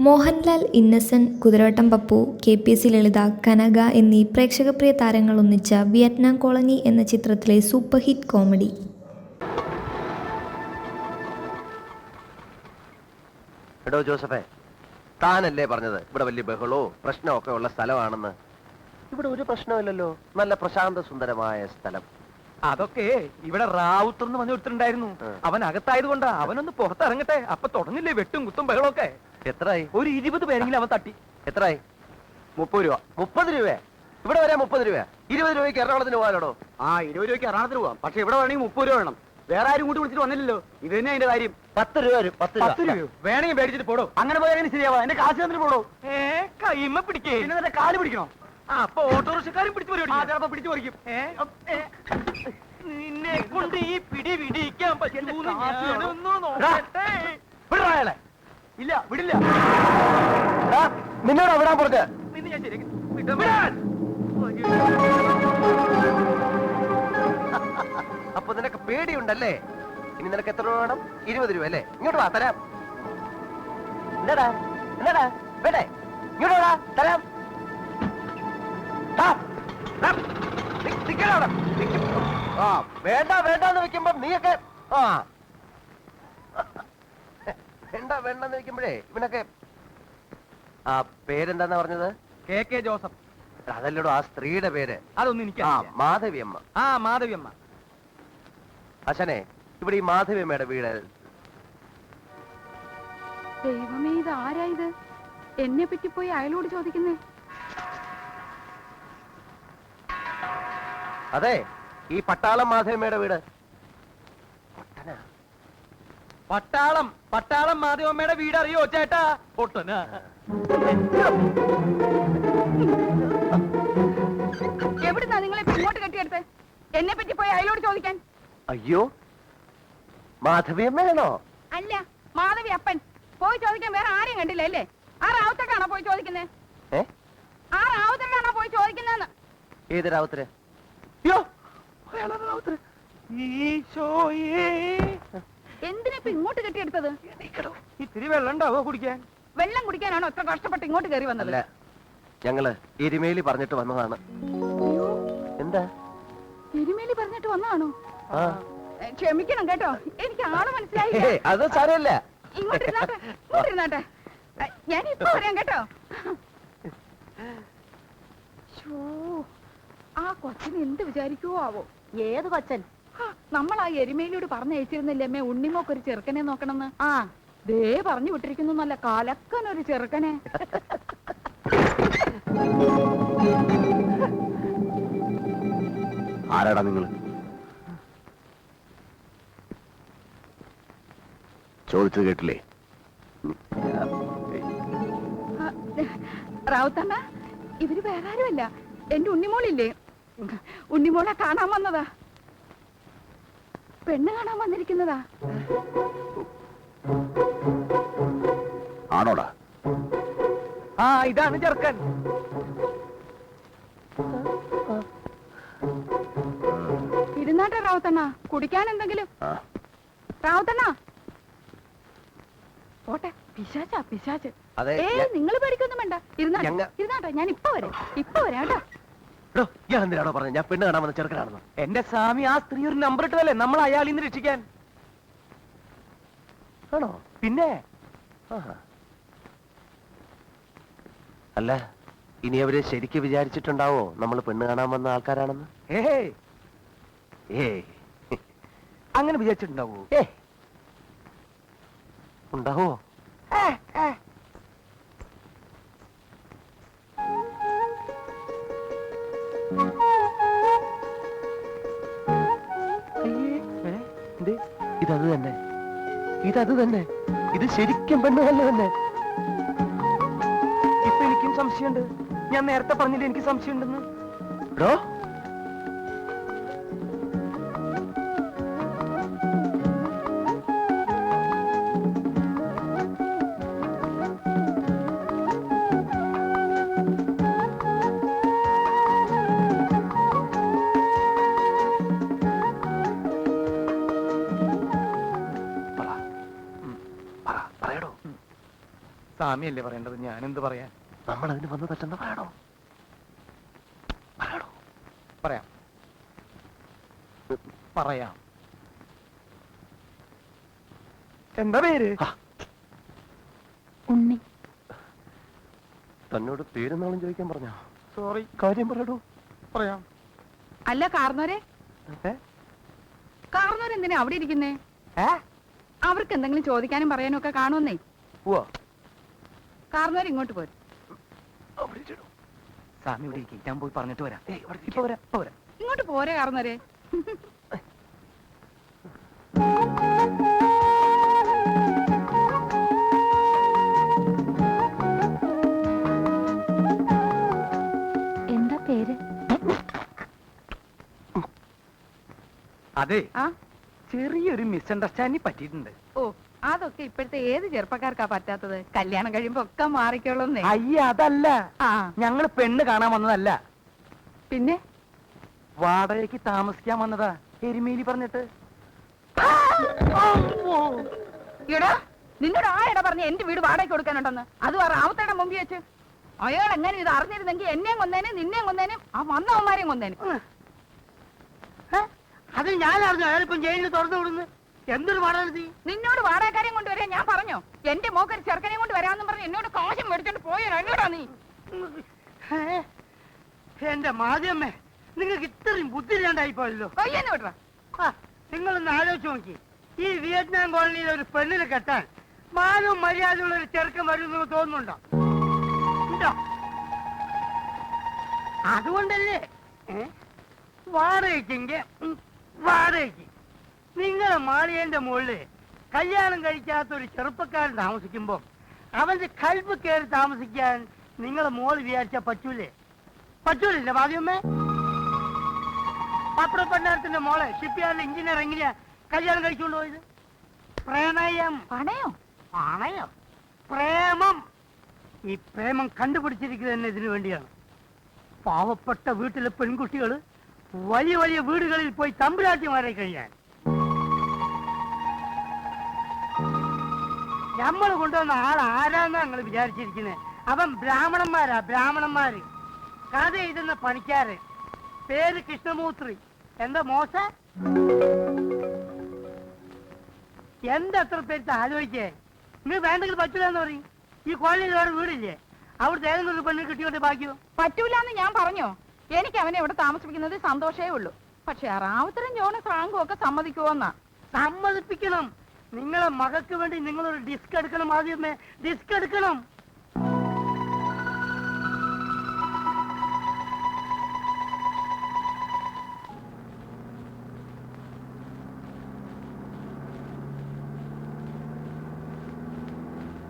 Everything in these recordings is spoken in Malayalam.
മോഹൻലാൽ, ഇന്നസെന്റ്, കുതിരവട്ടം പപ്പു, കെ.പി.എസ്.സി ലളിത, കനക എന്നീ പ്രേക്ഷകപ്രിയ താരങ്ങൾ ഒന്നിച്ച വിയറ്റ്നാം കോളനി എന്ന ചിത്രത്തിലെ സൂപ്പർ ഹിറ്റ് കോമഡി. എടോ ജോസഫേ, താനല്ലേ പറഞ്ഞത് ഇവിടെ വലിയ ബഹളോ പ്രശ്നമൊക്കെ ഉള്ള സ്ഥലമാണെന്ന്? ഇവിടെ ഒരു പ്രശ്നമില്ലല്ലോ, നല്ല പ്രശാന്ത സുന്ദരമായ സ്ഥലം. അതൊക്കെ ഇവിടെ റാവുത്തർ എന്ന് പറഞ്ഞ ഒരുത്തരുണ്ടായിരുന്നു. അവൻ അകത്തായതുകൊണ്ടാ. അവനൊന്ന് പുറത്തിറങ്ങട്ടെ, അപ്പൊ തുടങ്ങില്ലേ വെട്ടും കുത്തും ബഹളമൊക്കെ. എത്രയായി? ഒരു 20 പേരെങ്കിലും അവൻ തട്ടി. എത്രയായി? 30 രൂപ. 30 രൂപ? ഇവിടെ വരാൻ 30 രൂപ? 20 രൂപയ്ക്ക് എറണാകുളത്തിന് പോകാനോടോ? 20 രൂപയ്ക്ക് എറണാകുളത്തിന് പോവാം, പക്ഷെ ഇവിടെ വേണമെങ്കിൽ 30 രൂപ വേണം. വേറെ ആരും കൂട്ടി വിളിച്ചിട്ട് വന്നില്ലല്ലോ. ഇത് തന്നെ അതിന്റെ കാര്യം. 10 രൂപ വരും. 10 രൂപ വേണമെങ്കിൽ മേടിച്ചിട്ട് പോടോ. അങ്ങനെ പോയാൽ ശരിയാവാ. എന്റെ കാശ് തന്നിട്ട് പോടോ. കൈമ പിടിക്കേ, പിന്നെ കാല് പിടിക്കണോ? അപ്പൊ ഓട്ടോറിക്ഷക്കാരും പിടിച്ചു ചിലപ്പോ പിടിച്ചു പറിക്കും. നിന്നെ കൊണ്ട് ഈ പിടി പിടിക്കാൻ പറ്റും. ഇല്ല, വിടില്ല. നിന്നോട് വിടാൻ പറഞ്ഞ നിന്നെ ഞാൻ ശരിയാക്കി. അപ്പൊ നിനക്ക് പേടിയുണ്ടല്ലേ? ഇനി നിനക്ക് എത്ര രൂപ വേണം? 20 രൂപ അല്ലേ? ഇങ്ങോട്ട് വാ, തരാം. എന്താടാ എന്താടാ വേണ്ടേ? ഇങ്ങോട്ട് വാ, തരാം. വേണ്ട വേണ്ടെന്ന് വെക്കുമ്പോ നീയൊക്കെ വേണ്ട വേണ്ടെന്ന് വെക്കുമ്പോഴേ ഇവനൊക്കെ. ആ പേരെന്താന്നാ പറഞ്ഞത്? K Joseph. അതല്ലടോ ആ സ്ത്രീയുടെ പേര്. അതൊന്നും എനിക്ക് മാധവിയമ്മ. മാധവിയമ്മ. അച്ഛനെ, ഇവിടെ ഈ മാധവിയമ്മയുടെ വീട്. ദൈവമേ, ഇത് ആരായത്? എന്നെ പറ്റി പോയി അയലോട് ചോദിക്കുന്നേ. അതെ, ഈ പട്ടാളം മാധവിയമ്മയുടെ വീട്. പട്ടാളം മാധവമ്മയുടെ വീട് അറിയോ ചേട്ടാ? പൊട്ടന. എവിടുന്നാ നിങ്ങളെ ഇങ്ങോട്ട് കെട്ടിയെടുത്ത് എന്നെ പറ്റി പോയി അയലോട് ചോദിക്കാൻ? അയ്യോ, മാധവിയമ്മയാണോ? അല്ല, മാധവി അപ്പൻ. പോയി ചോദിക്കാൻ വേറെ ആരെയും കണ്ടില്ല അല്ലേ? ആ റാവുത്തക്കാണോ പോയി ചോദിക്കുന്നേ? ആ റാവുത്തക്കാണോ പോയി ചോദിക്കുന്നെന്ന്? ഏത് രാവത്തിന്? എന്തിനിപ്പോ ഇങ്ങോട്ട് കെട്ടിയെടുത്തത്? ഇത്തിരി വെള്ളം ഉണ്ടാവോ കുടിക്കാൻ? വെള്ളം കുടിക്കാനാണോ ഇത്ര കഷ്ടപ്പെട്ട് ഇങ്ങോട്ട് കയറി വന്നത്? അല്ല, ഞങ്ങള് എരുമേലി പറഞ്ഞിട്ട് വന്നതാണ്. എന്താ? തിരുമേലി പറഞ്ഞിട്ട് വന്നതാണോ? ക്ഷമിക്കണം കേട്ടോ, എനിക്ക് ആള് മനസ്സിലായി. അത് സാരമില്ല. ഇങ്ങോട്ടിരുന്നാട്ടെ, ഞാൻ ഇപ്പൊ പറയാം കേട്ടോ. ആ കൊച്ചന് എന്ത് വിചാരിക്കുവോ ആവോ? ഏത് കൊച്ചൻ? നമ്മൾ ആ എരുമയിലൂടെ പറഞ്ഞയച്ചിരുന്നില്ലേ അമ്മേ, ഉണ്ണിമോക്ക് ഒരു ചെറുക്കനെ നോക്കണമെന്ന്? ദേ പറഞ്ഞു വിട്ടിരിക്കുന്നു, നല്ല കലക്കനൊരു ചെറുക്കനെ. ആരാടാ നിങ്ങൾ? ചോദിച്ചത് കേട്ടില്ലേ? റാവുത്തണ്ണ, ഇവര് വേറെ ആരുമല്ല, എന്റെ ഉണ്ണിമോളില്ലേ, ഉണ്ണിമോളെ കാണാൻ വന്നതാ. പെണ്ണ് കാണാൻ വന്നിരിക്കുന്നതാ. ആണോടാ? ഇതാണ് ചെറുക്കൻ. ഇരുന്നാട്ടെ റാവുത്തണ്ണ, കുടിക്കാൻ എന്തെങ്കിലും. റാവുത്തണ്ണ പോട്ടെ. പിശാച്ചാ പിശാച്ച്. നിങ്ങൾ പേടിക്കൊന്നും വേണ്ട, ഇരുന്നാട്ടെ. ഞാൻ ഇപ്പൊ വരാം കേട്ടോ. എന്തിനാണോ പറഞ്ഞത് ഞാൻ പെണ്ണ് കാണാൻ വന്ന ചെറുക്കനാണെന്ന്? എന്റെ സ്വാമി, ആ സ്ത്രീ ഒരു നമ്പർ ഇട്ടതല്ലേ നമ്മൾ അയാളിൽ നിന്ന് രക്ഷിക്കാൻ. ആണോ? പിന്നെ അല്ല, ഇനി അവര് ശരിക്ക് വിചാരിച്ചിട്ടുണ്ടാവോ നമ്മൾ പെണ്ണ് കാണാൻ വന്ന ആൾക്കാരാണെന്ന്? അങ്ങനെ വിചാരിച്ചിട്ടുണ്ടാവോ? ഉണ്ടാവോ? ഇതത് തന്നെ, ഇതത് തന്നെ. ഇത് ശരിക്കും പെണ്ണ് തന്നെ. ഇപ്പൊ എനിക്കും സംശയമുണ്ട്. ഞാൻ നേരത്തെ പറഞ്ഞില്ല എനിക്ക് സംശയമുണ്ടെന്ന്. സ്വാമിയല്ലേ പറയേണ്ടത്, ഞാൻ എന്ത് പറയാൻ? നമ്മൾ അതിന് വന്ന് തെറ്റെന്ന് പറയണോ? പറയാം പറയാം. എന്താ പേര്? ഉണ്ണി. തന്നോട് പേരും നാളും ചോദിക്കാൻ പറഞ്ഞോ? സോറി. കാര്യം പറയടോ. പറയാം. അല്ല കാർന്നോരെ, കാർന്നോരെന്തിനാ അവിടെ ഇരിക്കുന്നേ? അവർക്ക് എന്തെങ്കിലും ചോദിക്കാനും പറയാനും ഒക്കെ കാണുമെന്നേ. കാർന്നോർ ഇങ്ങോട്ട് പോരും. സ്വാമി ഇവിടെ ഇരിക്കും, ഞാൻ പോയി പറഞ്ഞിട്ട് വരാം. ഇങ്ങോട്ട് പോരെ കാർന്നോരെ. എന്താ പേര്? അതെ, ആ ചെറിയൊരു മിസ്അണ്ടർസ്റ്റാൻഡിങ് പറ്റിയിട്ടുണ്ട്. ഓ, അതൊക്കെ ഇപ്പോഴത്തെ ഏത് ചെറുപ്പക്കാർക്കാ പറ്റാത്തത്? കല്യാണം കഴിയുമ്പോ ഒക്കെ മാറിക്കോളുന്നേ. അയ്യ, അതല്ല, ആ ഞങ്ങള് പെണ്ണ് കാണാൻ വന്നതല്ല, പിന്നെ വാടകയ്ക്ക് താമസിക്കാൻ വന്നതാ. എരുമേലി പറഞ്ഞിട്ട്. എടാ, നിന്നോട് ആരെടാ പറഞ്ഞ എന്റെ വീട് വാടകയ്ക്ക് കൊടുക്കാനുണ്ടെന്ന്? അത് റാവത്തേടെ മുമ്പിൽ വെച്ച് അയാൾ എങ്ങനെ ഇത് അറിഞ്ഞിരുന്നെങ്കിൽ എന്നെയും കൊന്നേനും നിന്നെയും കൊന്നേനും ആ വന്നവന്മാരെയും കൊന്നേനും. അത് ഞാൻ അറിഞ്ഞു. അയാളിപ്പം ജയിലിൽ തുറന്നു വിടുന്നു. എന്തൊരു വാടക? നിന്നോട് വാടകക്കാരെയും കൊണ്ടുവരാൻ ഞാൻ പറഞ്ഞോ? എന്റെ മോക്കൊരു ചെറുക്കനെയും കൊണ്ട് വരാമെന്നും പറഞ്ഞ് എന്നോട് കാശം മേടിച്ചോണ്ട് പോയോ? എന്നോടാ നീ? എന്റെ മാധ്യമേ, നിങ്ങൾക്ക് ഇത്രയും ബുദ്ധി ഇല്ലാണ്ടായി പോയല്ലോ. കൊയ്യെന്ന് വിടറാ. നിങ്ങളൊന്ന് ആലോചിച്ച് നോക്കി, ഈ വിയറ്റ്നാം കോളനിയിൽ ഒരു പെണ്ണിനെ കെട്ടാൻ മാനവും മര്യാദയുള്ള ഒരു ചെറുക്കൻ വരുമെന്ന് തോന്നുന്നുണ്ടോ? ഉണ്ടോ? അതുകൊണ്ടല്ലേ വാടകയ്ക്കെങ്കിൽ വാടകയ്ക്ക് നിങ്ങളെ മാളികന്റെ മുകളില് കല്യാണം കഴിക്കാത്ത ഒരു ചെറുപ്പക്കാരൻ താമസിക്കുമ്പോ അവന്റെ കൽബ് കയറി താമസിക്കാൻ നിങ്ങളെ മോള് വിചാരിച്ചാ പറ്റൂലേ? പറ്റൂലല്ലേ മാധ്യമേ? പപ്പട പണ്ടാരത്തിന്റെ മോളെ ഷിപ്പ്യാർഡിൽ എഞ്ചിനീയർ എങ്ങനെയാ കല്യാണം കഴിച്ചുകൊണ്ട് പോയത്? പ്രണയം. പണയോ? പണയം, പ്രേമം. ഈ പ്രേമം കണ്ടുപിടിച്ചിരിക്കുന്നത് തന്നെ ഇതിനു വേണ്ടിയാണ്. പാവപ്പെട്ട വീട്ടിലെ പെൺകുട്ടികൾ വലിയ വലിയ വീടുകളിൽ പോയി തമ്പുരാട്ടിമാരെ കഴിയാൻ. നമ്മൾ കൊണ്ടുവന്ന ആൾ ആരാന്നാ നിങ്ങൾ വിചാരിച്ചിരിക്കുന്നത്? അവൻ ബ്രാഹ്മണന്മാരാ, ബ്രാഹ്മണന്മാര്. കഥ എഴുതുന്ന പണിക്കാര്. പേര് കൃഷ്ണമൂർത്തി. എന്താ മോശ? എന്താ എത്ര പേര് ആലോചിച്ചേ? നിങ്ങൾ വേണ്ടെങ്കിൽ പറ്റൂലെന്ന് പറയും. ഈ കോളനിയിൽ വേറെ വീടില്ലേ? അവിടുത്തെ ഏതെങ്കിലും ഒരു പെണ്ണിന് കിട്ടിയോണ്ട് ബാക്കിയോ? പറ്റൂലെന്ന് ഞാൻ പറഞ്ഞോ? എനിക്ക് അവനെ ഇവിടെ താമസിപ്പിക്കുന്നത് സന്തോഷമേ ഉള്ളൂ. പക്ഷെ റാവുത്തരും ജോണും ഫ്രാങ്കും ഒക്കെ സമ്മതിക്കുവോന്നാ? സമ്മതിപ്പിക്കണം. നിങ്ങളെ മകൾക്ക് വേണ്ടി നിങ്ങളൊരു ഡിസ്ക് എടുക്കണം. ആദ്യമേ ഡിസ്ക് എടുക്കണം.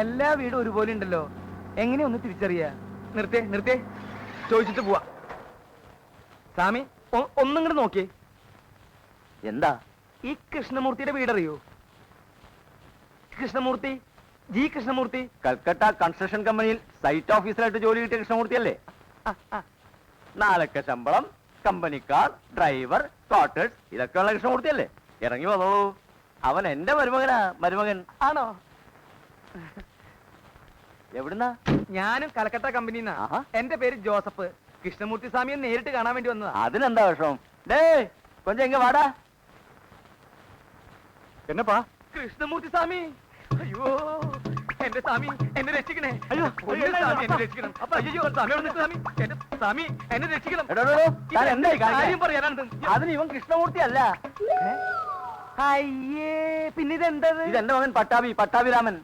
എല്ലാ വീടും ഒരുപോലെ ഉണ്ടല്ലോ, എങ്ങനെ ഒന്ന് തിരിച്ചറിയാ? നിർത്തേ ചോദിച്ചിട്ട് പോവാ. സ്വാമി ഒന്നും കൂടെ നോക്കിയേ. എന്താ? ഈ കൃഷ്ണമൂർത്തിയുടെ വീടറിയോ? കൃഷ്ണമൂർത്തി, ജി കൃഷ്ണമൂർത്തി. കൽക്കട്ട കൺസ്ട്രക്ഷൻ കമ്പനിയിൽ സൈറ്റ് ഓഫീസറായിട്ട് ജോലി കിട്ടിയ കൃഷ്ണമൂർത്തി അല്ലേ? 4 ലക്ഷം ശമ്പളം, കമ്പനിക്കാർ, ഡ്രൈവർ, ക്വാർട്ടേഴ്സ്, ഇതൊക്കെയുള്ള കൃഷ്ണമൂർത്തി അല്ലേ? ഇറങ്ങി വന്നോളൂ. അവൻ എന്റെ മരുമകനാ. മരുമകൻ ആണോ? എവിടുന്നാ? ഞാനും കൽക്കട്ട കമ്പനിന്നാ. ആഹാ. എന്റെ പേര് ജോസഫ്. കൃഷ്ണമൂർത്തി സ്വാമിയെ നേരിട്ട് കാണാൻ വേണ്ടി വന്നതാ. അതിനെന്താ വിഷമം? ഡേ കൊഞ്ചം എങ്ക വാടാ. എന്നപ്പാ? കൃഷ്ണമൂർത്തി സ്വാമി, അയ്യോ എന്റെ സ്വാമി, എന്നെ രക്ഷിക്കണേ. അയ്യോ, പൊന്നു സ്വാമി, എന്നെ രക്ഷിക്കണം. അയ്യോ സ്വാമി, അവിടെ നിൽക്ക് സ്വാമി. എന്റെ സ്വാമി, എന്നെ രക്ഷിക്കണം. എടോ, താൻ എന്തായി കാണിക്കണേ? കാര്യം പറയാനാണ്. അതിന് ഇവൻ കൃഷ്ണമൂർത്തി അല്ല. അയ്യേ, പിന്നെ ഇതെന്തത്? ഇത് എന്റെ മകൻ പട്ടാഭിരാമൻ.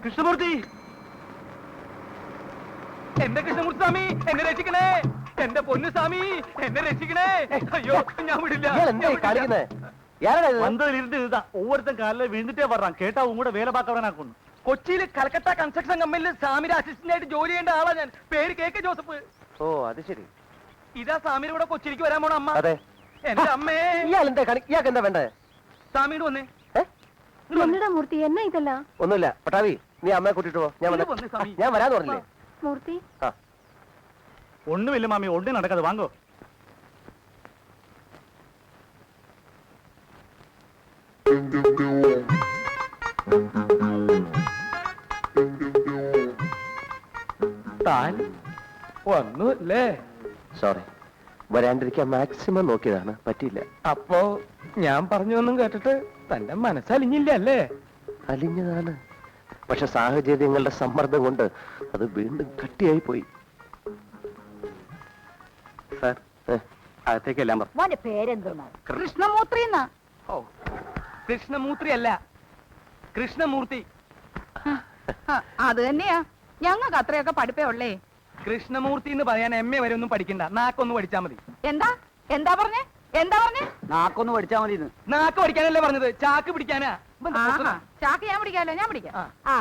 കൃഷ്ണമൂർത്തി, എന്റെ കൃഷ്ണമൂർത്തി സ്വാമി, എന്നെ രക്ഷിക്കണേ. എന്റെ പൊന്നു സ്വാമി, എന്നെ രക്ഷിക്കണേ. അയ്യോ, ഞാൻ വിടില്ല. ஒவ்வொருத்தன் காலையில விழுந்துட்டே வர்றான். கேட்டா உங்க கூட வேலை பார்க்கறவனாக்கும். കൊച്ചിയിൽ കൽക്കട്ട കൺസ്ട്രക്ഷൻ കമ്പനിയിൽ സ്വാമിയുടെ അസിസ്റ്റന്റ് ആയിട്ട് ജോലി ചെയ്യേണ്ട ആളാ ഞാൻ. പേര് കെ ജോസഫ്. ഓ, അത് ശരി. ഇതാ സ്വാമിയുടെ കൂടെ കൊച്ചിയിലേക്ക് വരാൻ പോണ അമ്മ. അതെ. എന്റെ അമ്മേ. ഇയാൾക്ക് എന്താ വേണ്ടേ? സ്വാമിയുടെ വന്നേ. എന്നടാ മൂർത്തി, എന്നാ ഇതല്ല? ഒന്നുമില്ല. പട്ടാവി, നീ അമ്മയെ കൂട്ടിട്ട് പോ. ഞാൻ വന്നേ സ്വാമി. ഞാൻ വരാന്ന് പറഞ്ഞില്ലേ? മൂർത്തി, ആ, ഒന്നുമില്ല മാമി, ഒണ്ണി നടക്കാതെ വാങ്ങോ. താൻ വന്നു അല്ലേ? സോറി, വരാണ്ടിരിക്കാൻ മാക്സിമം നോക്കിയതാണ്, പറ്റിയില്ല. അപ്പോ ഞാൻ പറഞ്ഞൊന്നും കേട്ടിട്ട് തന്റെ മനസ്സലിഞ്ഞില്ല അല്ലേ? അലിഞ്ഞതാണ്, പക്ഷെ സാഹചര്യങ്ങളുടെ സമ്മർദ്ദം കൊണ്ട് അത് വീണ്ടും കട്ടിയായി പോയി. സാർ, അകത്തേക്കെല്ലാം പറഞ്ഞു. മോന്റെ പേരെന്തോന്നാ? കൃഷ്ണമൂർത്തി എന്നാ. ഓ, കൃഷ്ണമൂർത്തി അല്ല, കൃഷ്ണമൂർത്തി. അത് തന്നെയാ, ഞങ്ങൾക്ക് അത്രയൊക്കെ പഠിപ്പേ ഉള്ളേ. കൃഷ്ണമൂർത്തി എന്ന് പറയാൻ MA വരെ ഒന്നും പഠിക്കണ്ട, നാക്കൊന്ന് പഠിച്ചാ മതി. എന്താ എന്താ പറഞ്ഞേ? എന്താ പറഞ്ഞേ? നാക്കൊന്ന് പഠിച്ചാ മതി. നാക്ക് പഠിക്കാനല്ലേ പറഞ്ഞത്, ചാക്ക് പിടിക്കാനാ. ചാക്ക് ഞാൻ പിടിക്കാലോ, ഞാൻ പിടിക്കാം. ആ